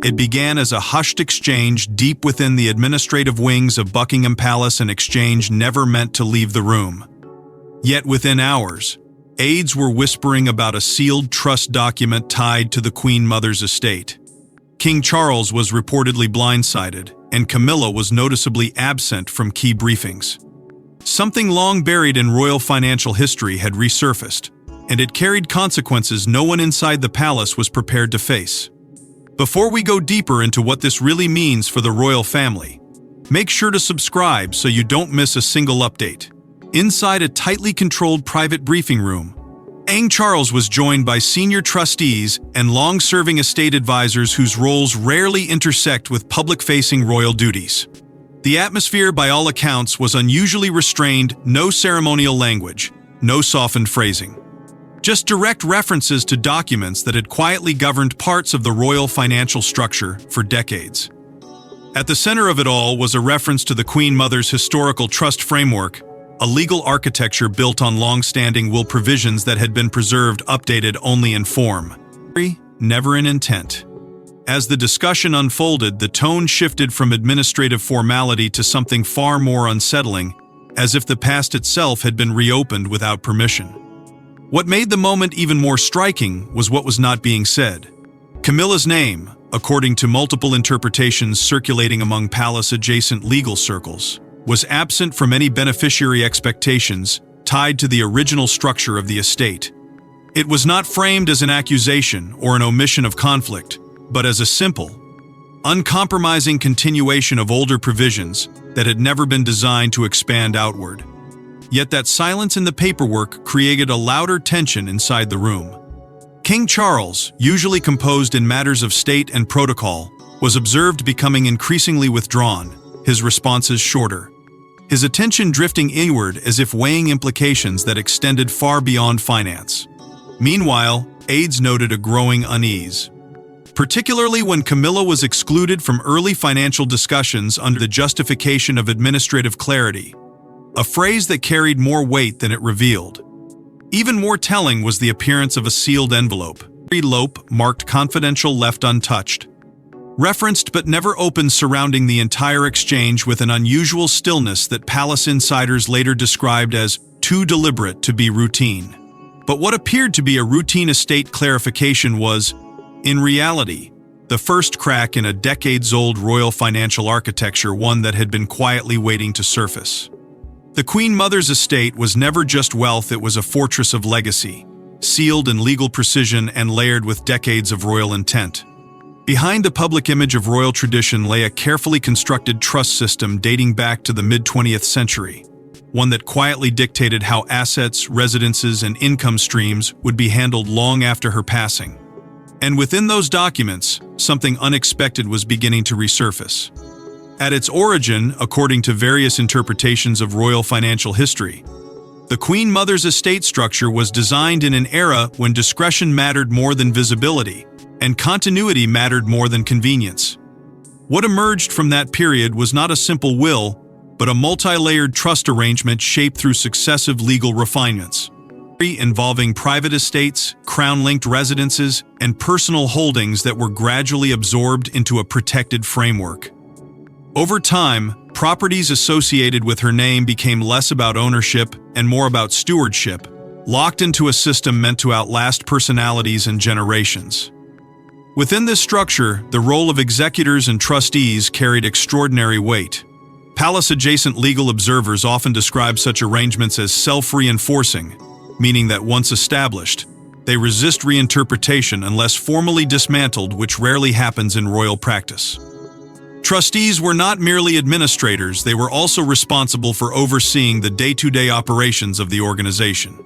It began as a hushed exchange deep within the administrative wings of Buckingham Palace, an exchange never meant to leave the room. Yet within hours, aides were whispering about a sealed trust document tied to the Queen Mother's estate. King Charles was reportedly blindsided, and Camilla was noticeably absent from key briefings. Something long buried in royal financial history had resurfaced, and it carried consequences no one inside the palace was prepared to face. Before we go deeper into what this really means for the royal family, make sure to subscribe so you don't miss a single update. Inside a tightly controlled private briefing room, King Charles was joined by senior trustees and long-serving estate advisors whose roles rarely intersect with public-facing royal duties. The atmosphere, by all accounts, was unusually restrained, no ceremonial language, no softened phrasing. Just direct references to documents that had quietly governed parts of the royal financial structure for decades. At the center of it all was a reference to the Queen Mother's historical trust framework, a legal architecture built on long-standing will provisions that had been preserved, updated only in form, never in intent. As the discussion unfolded, the tone shifted from administrative formality to something far more unsettling, as if the past itself had been reopened without permission. What made the moment even more striking was what was not being said. Camilla's name, according to multiple interpretations circulating among palace-adjacent legal circles, was absent from any beneficiary expectations tied to the original structure of the estate. It was not framed as an accusation or an omission of conflict, but as a simple, uncompromising continuation of older provisions that had never been designed to expand outward. Yet that silence in the paperwork created a louder tension inside the room. King Charles, usually composed in matters of state and protocol, was observed becoming increasingly withdrawn, his responses shorter, his attention drifting inward as if weighing implications that extended far beyond finance. Meanwhile, aides noted a growing unease, particularly when Camilla was excluded from early financial discussions under the justification of administrative clarity, a phrase that carried more weight than it revealed. Even more telling was the appearance of a sealed envelope, marked confidential, left untouched, referenced but never opened, surrounding the entire exchange with an unusual stillness that palace insiders later described as too deliberate to be routine. But what appeared to be a routine estate clarification was, in reality, the first crack in a decades-old royal financial architecture, one that had been quietly waiting to surface. The Queen Mother's estate was never just wealth, it was a fortress of legacy, sealed in legal precision and layered with decades of royal intent. Behind the public image of royal tradition lay a carefully constructed trust system dating back to the mid-20th century, one that quietly dictated how assets, residences, and income streams would be handled long after her passing. And within those documents, something unexpected was beginning to resurface. At its origin, according to various interpretations of royal financial history, the Queen Mother's estate structure was designed in an era when discretion mattered more than visibility, and continuity mattered more than convenience. What emerged from that period was not a simple will, but a multi-layered trust arrangement shaped through successive legal refinements, involving private estates, crown-linked residences, and personal holdings that were gradually absorbed into a protected framework. Over time, properties associated with her name became less about ownership and more about stewardship, locked into a system meant to outlast personalities and generations. Within this structure, the role of executors and trustees carried extraordinary weight. Palace-adjacent legal observers often describe such arrangements as self-reinforcing, meaning that once established, they resist reinterpretation unless formally dismantled, which rarely happens in royal practice. Trustees were not merely administrators, they were also responsible for overseeing the day-to-day operations of the organization.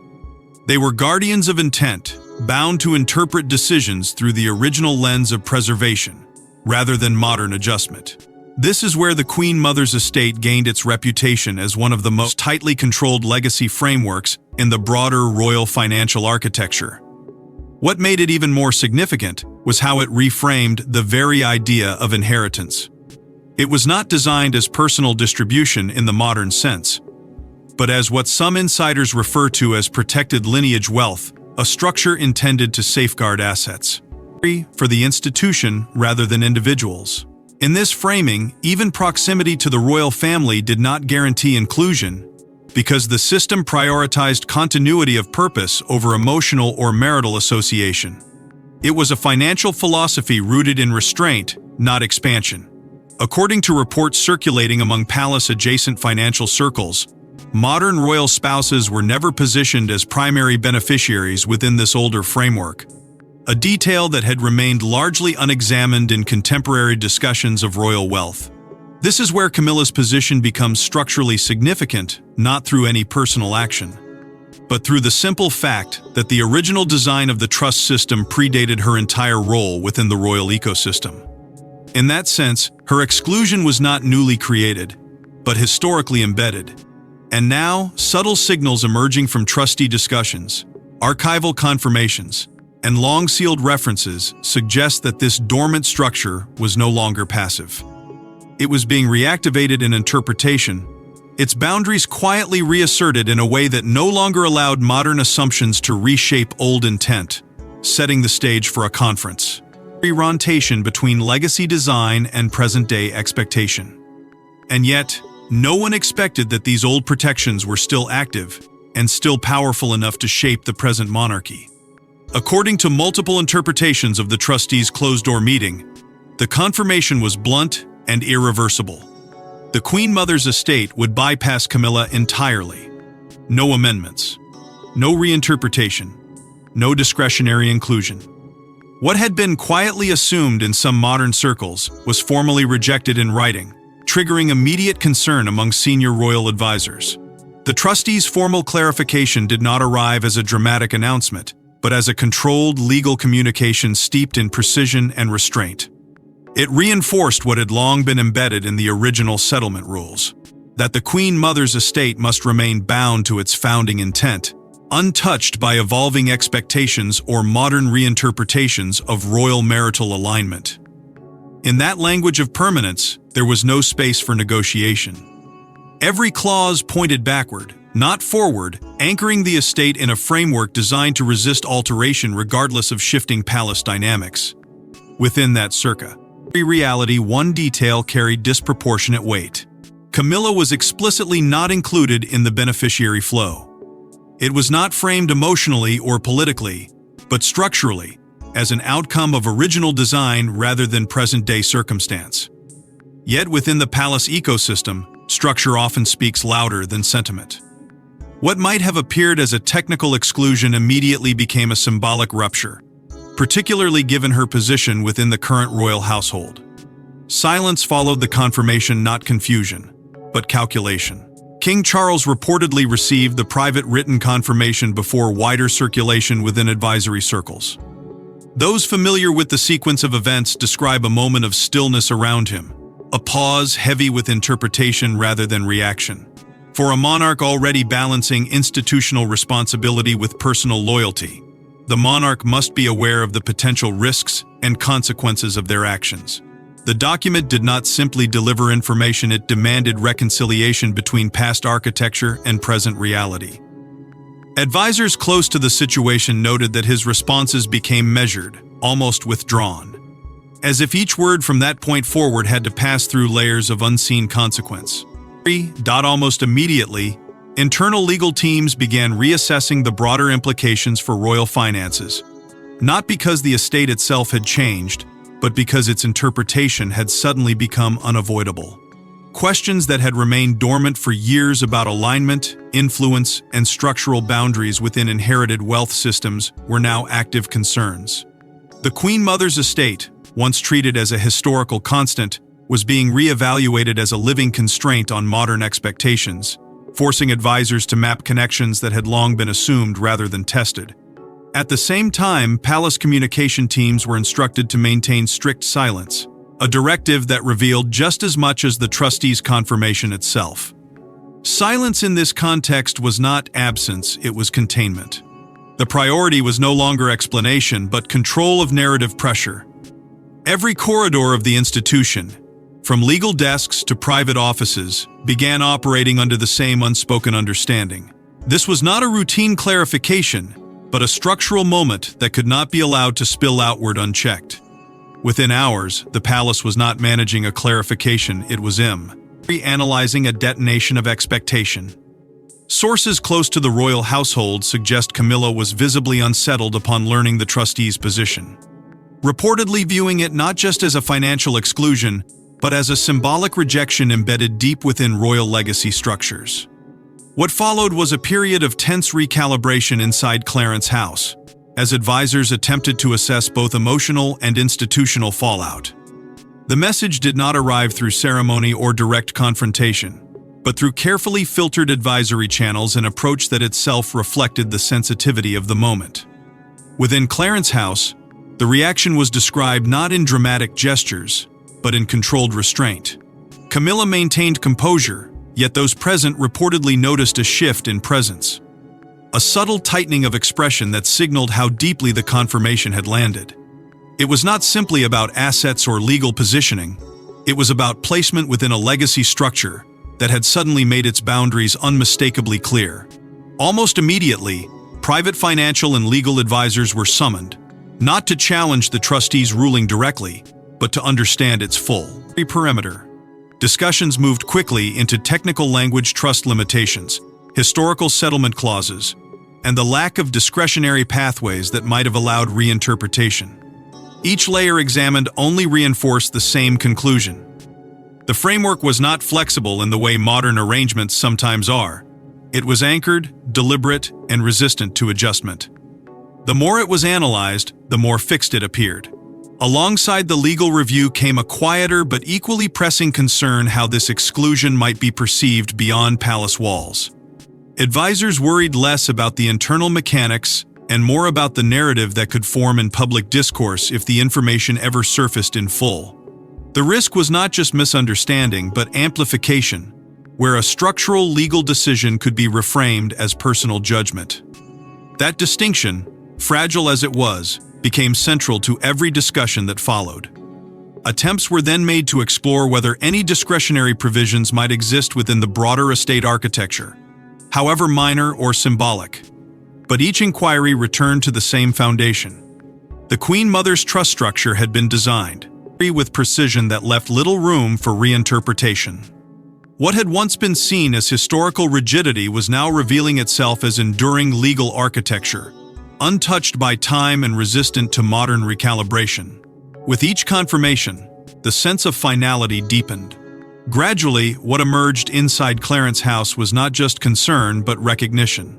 They were guardians of intent, bound to interpret decisions through the original lens of preservation, rather than modern adjustment. This is where the Queen Mother's estate gained its reputation as one of the most tightly controlled legacy frameworks in the broader royal financial architecture. What made it even more significant was how it reframed the very idea of inheritance. It was not designed as personal distribution in the modern sense, but as what some insiders refer to as protected lineage wealth, a structure intended to safeguard assets. for the institution rather than individuals. In this framing, even proximity to the royal family did not guarantee inclusion, because the system prioritized continuity of purpose over emotional or marital association. It was a financial philosophy rooted in restraint, not expansion. According to reports circulating among palace-adjacent financial circles, modern royal spouses were never positioned as primary beneficiaries within this older framework, a detail that had remained largely unexamined in contemporary discussions of royal wealth. This is where Camilla's position becomes structurally significant, not through any personal action, but through the simple fact that the original design of the trust system predated her entire role within the royal ecosystem. In that sense, her exclusion was not newly created, but historically embedded. And now, subtle signals emerging from trustee discussions, archival confirmations, and long-sealed references suggest that this dormant structure was no longer passive. It was being reactivated in interpretation, its boundaries quietly reasserted in a way that no longer allowed modern assumptions to reshape old intent, setting the stage for a confrontation between legacy design and present-day expectation. And yet, no one expected that these old protections were still active and still powerful enough to shape the present monarchy. According to multiple interpretations of the trustees' closed-door meeting, the confirmation was blunt and irreversible. The Queen Mother's estate would bypass Camilla entirely. No amendments, no reinterpretation, no discretionary inclusion. What had been quietly assumed in some modern circles was formally rejected in writing, triggering immediate concern among senior royal advisors. The trustees' formal clarification did not arrive as a dramatic announcement, but as a controlled legal communication steeped in precision and restraint. It reinforced what had long been embedded in the original settlement rules, that the Queen Mother's estate must remain bound to its founding intent, untouched by evolving expectations or modern reinterpretations of royal marital alignment. In that language of permanence, there was no space for negotiation. Every clause pointed backward, not forward, anchoring the estate in a framework designed to resist alteration regardless of shifting palace dynamics. Within that circa reality, one detail carried disproportionate weight. Camilla was explicitly not included in the beneficiary flow. It was not framed emotionally or politically, but structurally, as an outcome of original design rather than present-day circumstance. Yet within the palace ecosystem, structure often speaks louder than sentiment. What might have appeared as a technical exclusion immediately became a symbolic rupture, particularly given her position within the current royal household. Silence followed the confirmation, not confusion, but calculation. King Charles reportedly received the private written confirmation before wider circulation within advisory circles. Those familiar with the sequence of events describe a moment of stillness around him, a pause heavy with interpretation rather than reaction. For a monarch already balancing institutional responsibility with personal loyalty, the monarch must be aware of the potential risks and consequences of their actions. The document did not simply deliver information, it demanded reconciliation between past architecture and present reality. Advisors close to the situation noted that his responses became measured, almost withdrawn, as if each word from that point forward had to pass through layers of unseen consequence. Almost immediately, internal legal teams began reassessing the broader implications for royal finances, not because the estate itself had changed, but because its interpretation had suddenly become unavoidable. Questions that had remained dormant for years about alignment, influence, and structural boundaries within inherited wealth systems were now active concerns. The Queen Mother's estate, once treated as a historical constant, was being reevaluated as a living constraint on modern expectations, forcing advisors to map connections that had long been assumed rather than tested. At the same time, palace communication teams were instructed to maintain strict silence, a directive that revealed just as much as the trustees' confirmation itself. Silence in this context was not absence, it was containment. The priority was no longer explanation, but control of narrative pressure. Every corridor of the institution, from legal desks to private offices, began operating under the same unspoken understanding. This was not a routine clarification, but a structural moment that could not be allowed to spill outward unchecked. Within hours, the palace was not managing a clarification, it was analyzing a detonation of expectation. Sources close to the royal household suggest Camilla was visibly unsettled upon learning the trustee's position, reportedly viewing it not just as a financial exclusion, but as a symbolic rejection embedded deep within royal legacy structures. What followed was a period of tense recalibration inside Clarence House, as advisors attempted to assess both emotional and institutional fallout. The message did not arrive through ceremony or direct confrontation, but through carefully filtered advisory channels, an approach that itself reflected the sensitivity of the moment. Within Clarence House, the reaction was described not in dramatic gestures, but in controlled restraint. Camilla maintained composure, yet those present reportedly noticed a shift in presence. A subtle tightening of expression that signaled how deeply the confirmation had landed. It was not simply about assets or legal positioning, it was about placement within a legacy structure that had suddenly made its boundaries unmistakably clear. Almost immediately, private financial and legal advisors were summoned, not to challenge the trustee's ruling directly, but to understand its full perimeter. Discussions moved quickly into technical language, trust limitations, historical settlement clauses, and the lack of discretionary pathways that might have allowed reinterpretation. Each layer examined only reinforced the same conclusion. The framework was not flexible in the way modern arrangements sometimes are. It was anchored, deliberate, and resistant to adjustment. The more it was analyzed, the more fixed it appeared. Alongside the legal review came a quieter but equally pressing concern how this exclusion might be perceived beyond palace walls. Advisors worried less about the internal mechanics and more about the narrative that could form in public discourse if the information ever surfaced in full. The risk was not just misunderstanding, but amplification, where a structural legal decision could be reframed as personal judgment. That distinction, fragile as it was, became central to every discussion that followed. Attempts were then made to explore whether any discretionary provisions might exist within the broader estate architecture, however minor or symbolic. But each inquiry returned to the same foundation. The Queen Mother's trust structure had been designed with precision that left little room for reinterpretation. What had once been seen as historical rigidity was now revealing itself as enduring legal architecture, untouched by time and resistant to modern recalibration. With each confirmation, the sense of finality deepened. Gradually, what emerged inside Clarence House was not just concern but recognition.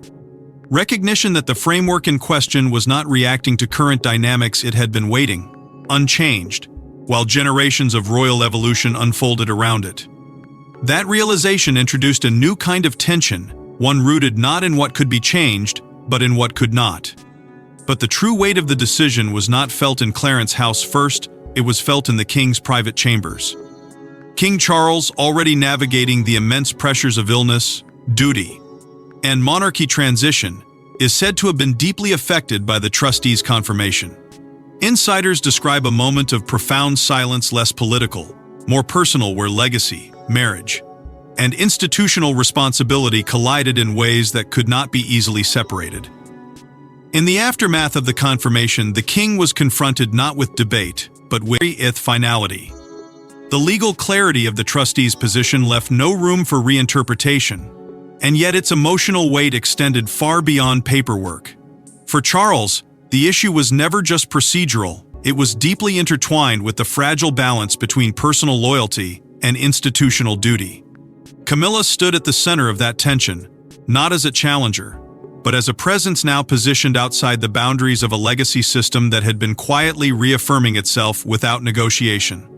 Recognition that the framework in question was not reacting to current dynamics, it had been waiting, unchanged, while generations of royal evolution unfolded around it. That realization introduced a new kind of tension, one rooted not in what could be changed, but in what could not. But the true weight of the decision was not felt in Clarence House first, it was felt in the king's private chambers. King Charles, already navigating the immense pressures of illness, duty, and monarchy transition, is said to have been deeply affected by the trustee's confirmation. Insiders describe a moment of profound silence, less political, more personal, where legacy, marriage, and institutional responsibility collided in ways that could not be easily separated. In the aftermath of the confirmation, the king was confronted not with debate, but with finality. The legal clarity of the trustee's position left no room for reinterpretation, and yet its emotional weight extended far beyond paperwork. For Charles, the issue was never just procedural, it was deeply intertwined with the fragile balance between personal loyalty and institutional duty. Camilla stood at the center of that tension, not as a challenger, but as a presence now positioned outside the boundaries of a legacy system that had been quietly reaffirming itself without negotiation.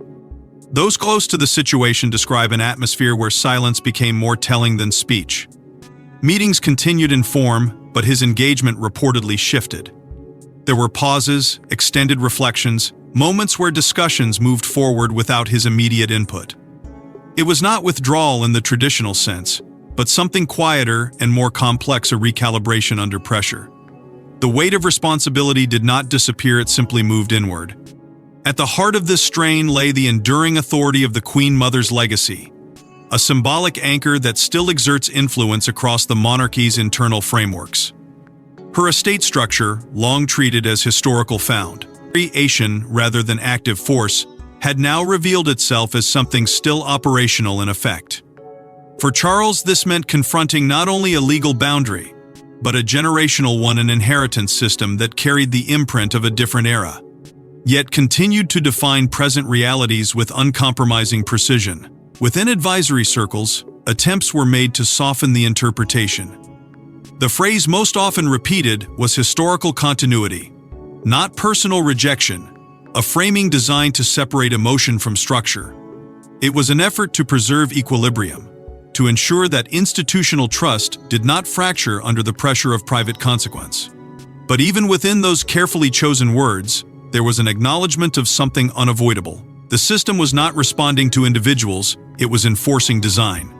Those close to the situation describe an atmosphere where silence became more telling than speech. Meetings continued in form, but his engagement reportedly shifted. There were pauses, extended reflections, moments where discussions moved forward without his immediate input. It was not withdrawal in the traditional sense, but something quieter and more complex, a recalibration under pressure. The weight of responsibility did not disappear, it simply moved inward. At the heart of this strain lay the enduring authority of the Queen Mother's legacy, a symbolic anchor that still exerts influence across the monarchy's internal frameworks. Her estate structure, long treated as historical found, creation rather than active force, had now revealed itself as something still operational in effect. For Charles, this meant confronting not only a legal boundary, but a generational one, an inheritance system that carried the imprint of a different era, yet continued to define present realities with uncompromising precision. Within advisory circles, attempts were made to soften the interpretation. The phrase most often repeated was historical continuity, not personal rejection, a framing designed to separate emotion from structure. It was an effort to preserve equilibrium, to ensure that institutional trust did not fracture under the pressure of private consequence. But even within those carefully chosen words, there was an acknowledgement of something unavoidable. The system was not responding to individuals, it was enforcing design.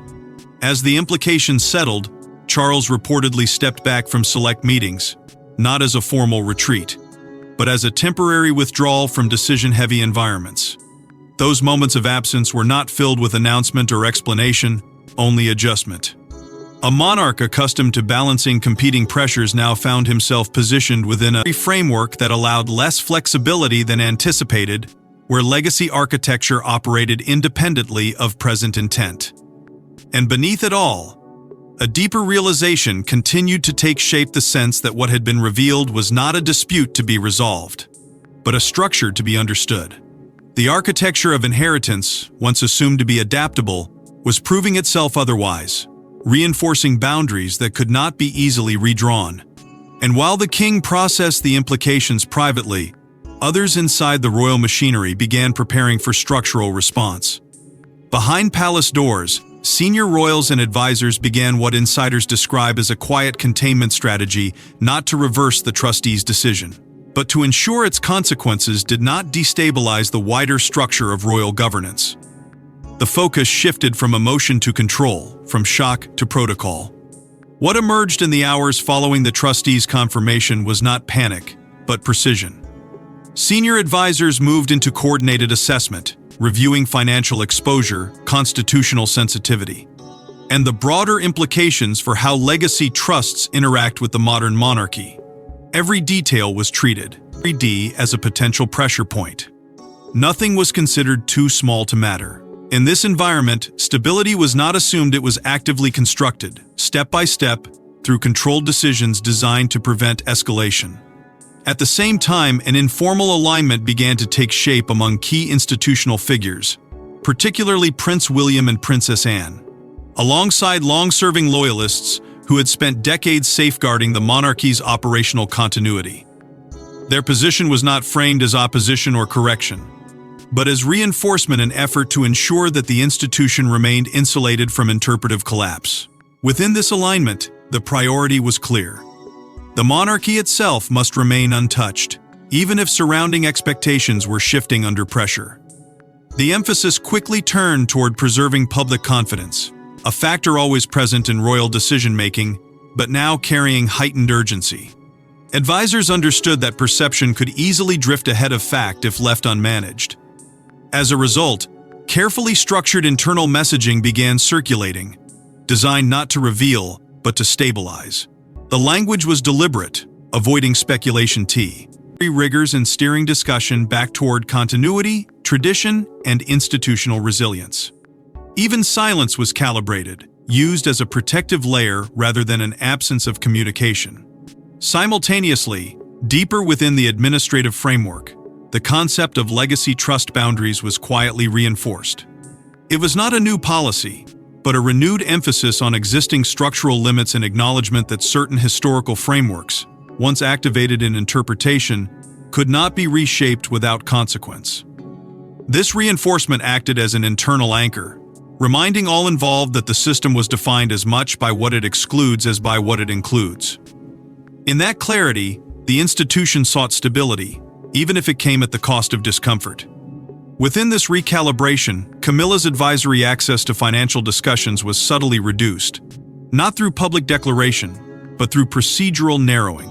As the implications settled, Charles reportedly stepped back from select meetings, not as a formal retreat, but as a temporary withdrawal from decision-heavy environments. Those moments of absence were not filled with announcement or explanation, only adjustment. A monarch accustomed to balancing competing pressures now found himself positioned within a framework that allowed less flexibility than anticipated, where legacy architecture operated independently of present intent. And beneath it all, a deeper realization continued to take shape, the sense that what had been revealed was not a dispute to be resolved, but a structure to be understood. The architecture of inheritance, once assumed to be adaptable, was proving itself otherwise, reinforcing boundaries that could not be easily redrawn. And while the king processed the implications privately, others inside the royal machinery began preparing for structural response. Behind palace doors, senior royals and advisors began what insiders describe as a quiet containment strategy, not to reverse the trustee's decision, but to ensure its consequences did not destabilize the wider structure of royal governance. The focus shifted from emotion to control, from shock to protocol. What emerged in the hours following the trustee's confirmation was not panic, but precision. Senior advisors moved into coordinated assessment, reviewing financial exposure, constitutional sensitivity, and the broader implications for how legacy trusts interact with the modern monarchy. Every detail was treated, as a potential pressure point. Nothing was considered too small to matter. In this environment, stability was not assumed, it was actively constructed, step by step, through controlled decisions designed to prevent escalation. At the same time, an informal alignment began to take shape among key institutional figures, particularly Prince William and Princess Anne, alongside long-serving loyalists who had spent decades safeguarding the monarchy's operational continuity. Their position was not framed as opposition or correction, but as reinforcement, an effort to ensure that the institution remained insulated from interpretive collapse. Within this alignment, the priority was clear. The monarchy itself must remain untouched, even if surrounding expectations were shifting under pressure. The emphasis quickly turned toward preserving public confidence, a factor always present in royal decision-making, but now carrying heightened urgency. Advisors understood that perception could easily drift ahead of fact if left unmanaged. As a result, carefully structured internal messaging began circulating, designed not to reveal, but to stabilize. The language was deliberate, avoiding speculation, rigors, and steering discussion back toward continuity, tradition, and institutional resilience. Even silence was calibrated, used as a protective layer rather than an absence of communication. Simultaneously, deeper within the administrative framework, the concept of legacy trust boundaries was quietly reinforced. It was not a new policy, but a renewed emphasis on existing structural limits and acknowledgement that certain historical frameworks, once activated in interpretation, could not be reshaped without consequence. This reinforcement acted as an internal anchor, reminding all involved that the system was defined as much by what it excludes as by what it includes. In that clarity, the institution sought stability, even if it came at the cost of discomfort. Within this recalibration, Camilla's advisory access to financial discussions was subtly reduced, not through public declaration, but through procedural narrowing.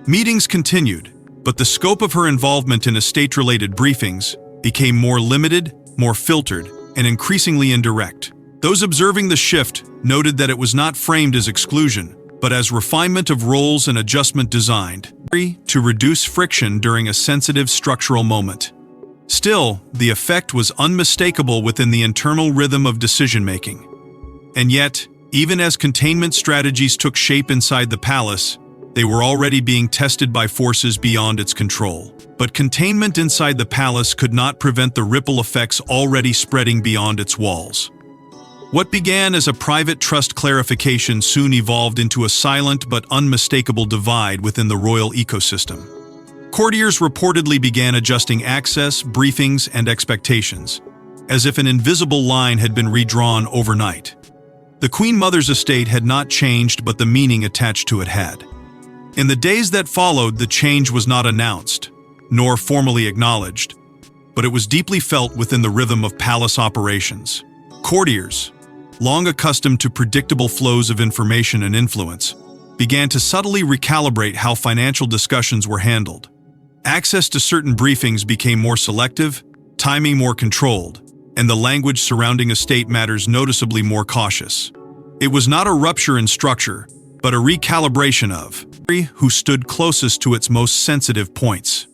Meetings continued, but the scope of her involvement in estate-related briefings became more limited, more filtered, and increasingly indirect. Those observing the shift noted that it was not framed as exclusion, but as refinement of roles and adjustment designed to reduce friction during a sensitive structural moment. Still, the effect was unmistakable within the internal rhythm of decision-making. And yet, even as containment strategies took shape inside the palace, they were already being tested by forces beyond its control. But containment inside the palace could not prevent the ripple effects already spreading beyond its walls. What began as a private trust clarification soon evolved into a silent but unmistakable divide within the royal ecosystem. Courtiers reportedly began adjusting access, briefings, and expectations, as if an invisible line had been redrawn overnight. The Queen Mother's estate had not changed, but the meaning attached to it had. In the days that followed, the change was not announced, nor formally acknowledged, but it was deeply felt within the rhythm of palace operations. Courtiers, long accustomed to predictable flows of information and influence, began to subtly recalibrate how financial discussions were handled. Access to certain briefings became more selective, timing more controlled, and the language surrounding estate matters noticeably more cautious. It was not a rupture in structure, but a recalibration of who stood closest to its most sensitive points.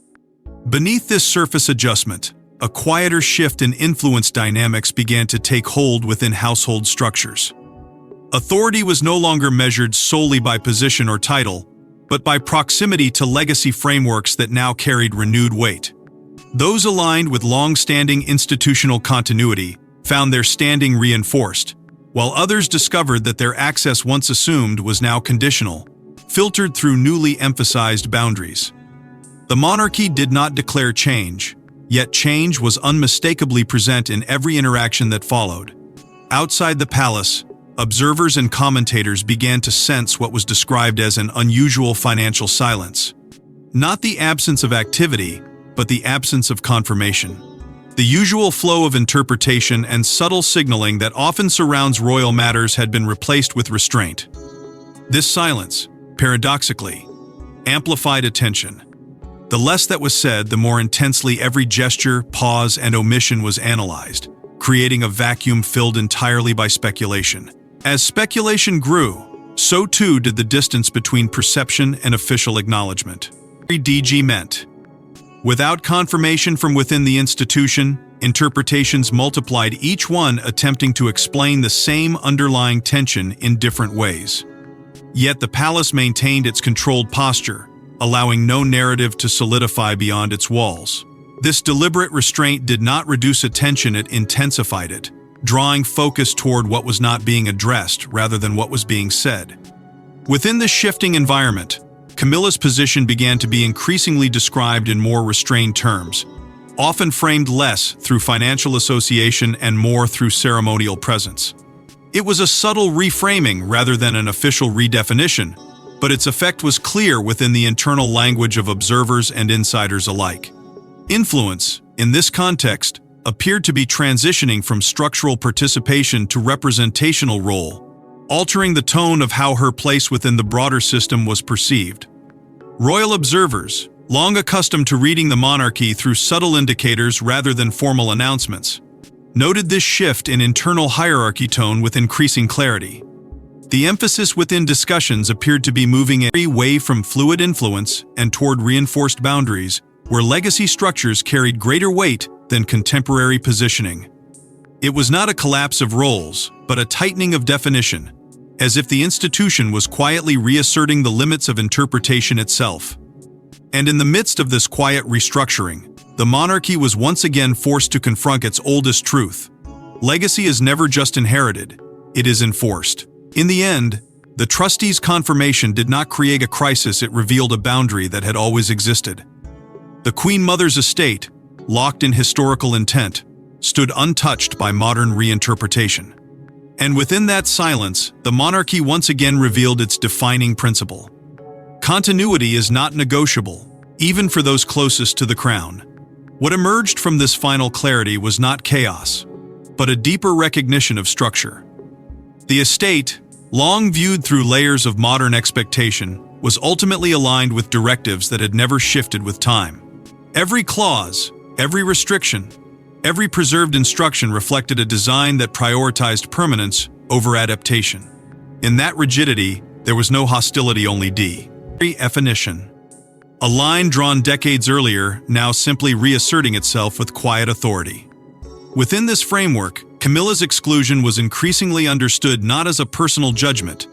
Beneath this surface adjustment, a quieter shift in influence dynamics began to take hold within household structures. Authority was no longer measured solely by position or title, but by proximity to legacy frameworks that now carried renewed weight. Those aligned with long-standing institutional continuity found their standing reinforced, while others discovered that their access once assumed was now conditional, filtered through newly emphasized boundaries. The monarchy did not declare change, yet change was unmistakably present in every interaction that followed. Outside the palace, observers and commentators began to sense what was described as an unusual financial silence. Not the absence of activity, but the absence of confirmation. The usual flow of interpretation and subtle signaling that often surrounds royal matters had been replaced with restraint. This silence, paradoxically, amplified attention. The less that was said, the more intensely every gesture, pause, and omission was analyzed, creating a vacuum filled entirely by speculation. As speculation grew, so too did the distance between perception and official acknowledgement. DG meant. Without confirmation from within the institution, interpretations multiplied, each one attempting to explain the same underlying tension in different ways. Yet the palace maintained its controlled posture, allowing no narrative to solidify beyond its walls. This deliberate restraint did not reduce attention, it intensified it, drawing focus toward what was not being addressed rather than what was being said. Within this shifting environment, Camilla's position began to be increasingly described in more restrained terms, often framed less through financial association and more through ceremonial presence. It was a subtle reframing rather than an official redefinition, but its effect was clear within the internal language of observers and insiders alike. Influence, in this context, appeared to be transitioning from structural participation to representational role, altering the tone of how her place within the broader system was perceived. Royal observers, long accustomed to reading the monarchy through subtle indicators rather than formal announcements, noted this shift in internal hierarchy tone with increasing clarity. The emphasis within discussions appeared to be moving away from fluid influence and toward reinforced boundaries, where legacy structures carried greater weight than contemporary positioning. It was not a collapse of roles, but a tightening of definition, as if the institution was quietly reasserting the limits of interpretation itself. And in the midst of this quiet restructuring, the monarchy was once again forced to confront its oldest truth. Legacy is never just inherited, it is enforced. In the end, the trustees' confirmation did not create a crisis, it revealed a boundary that had always existed. The Queen Mother's estate, locked in historical intent, stood untouched by modern reinterpretation. And within that silence, the monarchy once again revealed its defining principle. Continuity is not negotiable, even for those closest to the crown. What emerged from this final clarity was not chaos, but a deeper recognition of structure. The estate, long viewed through layers of modern expectation, was ultimately aligned with directives that had never shifted with time. Every clause, every restriction, every preserved instruction reflected a design that prioritized permanence over adaptation. In that rigidity, There was no hostility, only definition. A line drawn decades earlier, now simply reasserting itself with quiet authority. Within this framework, Camilla's exclusion was increasingly understood not as a personal judgment,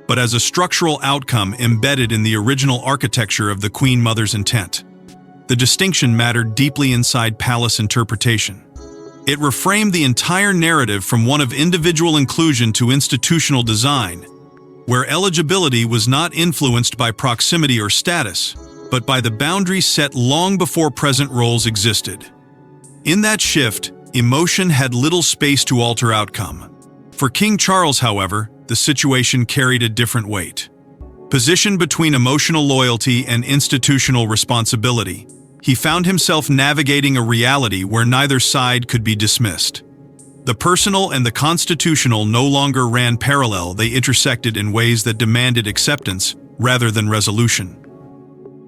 but as a structural outcome embedded in the original architecture of the Queen Mother's intent. The distinction mattered deeply inside palace interpretation. It reframed the entire narrative from one of individual inclusion to institutional design, where eligibility was not influenced by proximity or status, but by the boundaries set long before present roles existed. In that shift, emotion had little space to alter outcome. For King Charles, however, the situation carried a different weight. Positioned between emotional loyalty and institutional responsibility, he found himself navigating a reality where neither side could be dismissed. The personal and the constitutional no longer ran parallel, they intersected in ways that demanded acceptance rather than resolution.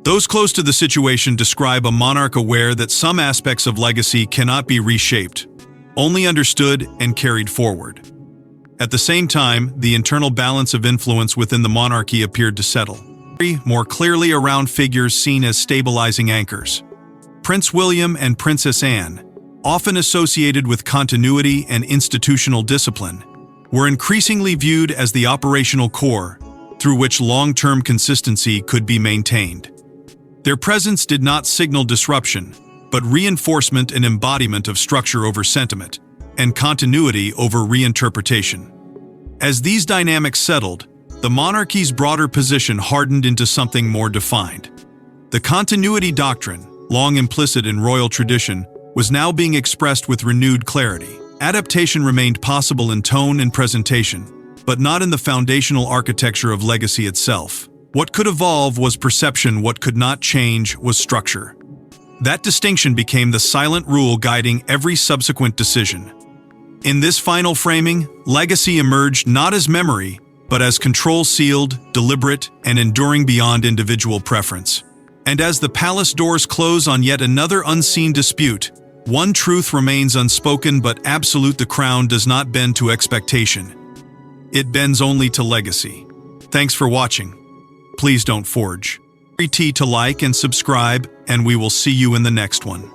Those close to the situation describe a monarch aware that some aspects of legacy cannot be reshaped, only understood and carried forward. At the same time, the internal balance of influence within the monarchy appeared to settle more clearly around figures seen as stabilizing anchors. Prince William and Princess Anne, often associated with continuity and institutional discipline, were increasingly viewed as the operational core through which long-term consistency could be maintained. Their presence did not signal disruption, but reinforcement and embodiment of structure over sentiment, and continuity over reinterpretation. As these dynamics settled, the monarchy's broader position hardened into something more defined. The continuity doctrine, long implicit in royal tradition, was now being expressed with renewed clarity. Adaptation remained possible in tone and presentation, but not in the foundational architecture of legacy itself. What could evolve was perception, what could not change was structure. That distinction became the silent rule guiding every subsequent decision. In this final framing, legacy emerged not as memory, but as control sealed, deliberate, and enduring beyond individual preference. And as the palace doors close on yet another unseen dispute, one truth remains unspoken but absolute: the crown does not bend to expectation. It bends only to legacy. Thanks for watching. Please don't forge. To like and subscribe, and we will see you in the next one.